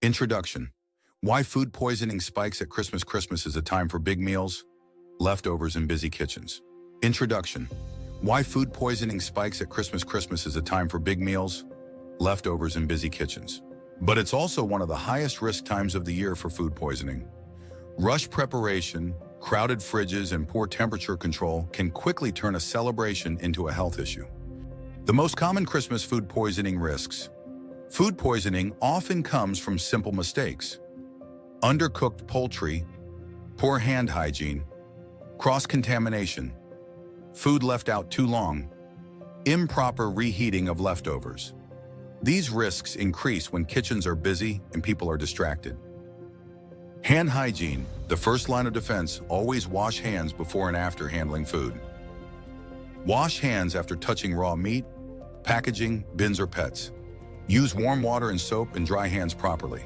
Introduction. Why food poisoning spikes at Christmas. Christmas is a time for big meals, leftovers, and busy kitchens. Introduction. Why food poisoning spikes at Christmas. Christmas is a time for big meals, leftovers, and busy kitchens. But it's also one of the highest risk times of the year for food poisoning. Rush preparation, crowded fridges, and poor temperature control can quickly turn a celebration into a health issue. The most common Christmas food poisoning risks. Food poisoning often comes from simple mistakes. Undercooked poultry, poor hand hygiene, cross-contamination, food left out too long, improper reheating of leftovers. These risks increase when kitchens are busy and people are distracted. Hand hygiene, the first line of defense. Always wash hands before and after handling food. Wash hands after touching raw meat, packaging, bins, or pets. Use warm water and soap and dry hands properly.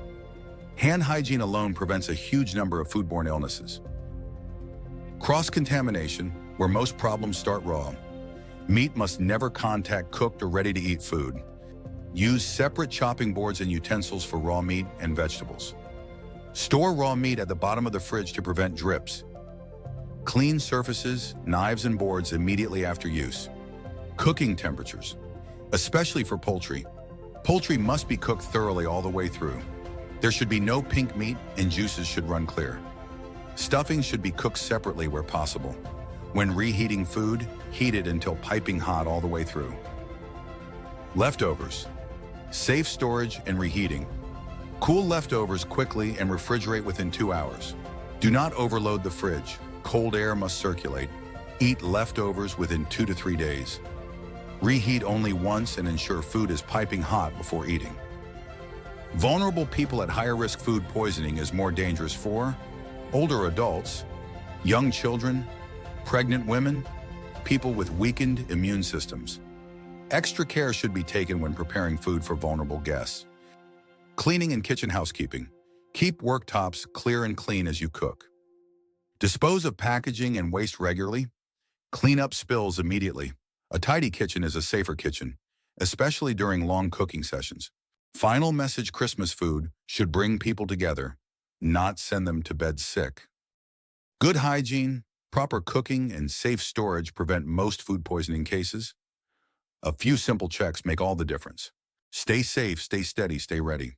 Hand hygiene alone prevents a huge number of foodborne illnesses. Cross-contamination, where most problems start raw. Meat must never contact cooked or ready-to-eat food. Use separate chopping boards and utensils for raw meat and vegetables. Store raw meat at the bottom of the fridge to prevent drips. Clean surfaces, knives, and boards immediately after use. Cooking temperatures, especially for poultry. Poultry must be cooked thoroughly all the way through. There should be no pink meat and juices should run clear. Stuffing should be cooked separately where possible. When reheating food, heat it until piping hot all the way through. Leftovers. Safe storage and reheating. Cool leftovers quickly and refrigerate within 2 hours. Do not overload the fridge. Cold air must circulate. Eat leftovers within 2 to 3 days. Reheat only once and ensure food is piping hot before eating. Vulnerable people at higher risk. Food poisoning is more dangerous for older adults, young children, pregnant women, people with weakened immune systems. Extra care should be taken when preparing food for vulnerable guests. Cleaning and kitchen housekeeping. Keep worktops clear and clean as you cook. Dispose of packaging and waste regularly. Clean up spills immediately. A tidy kitchen is a safer kitchen, especially during long cooking sessions. Final message: Christmas food should bring people together, not send them to bed sick. Good hygiene, proper cooking, and safe storage prevent most food poisoning cases. A few simple checks make all the difference. Stay safe, stay steady, stay ready.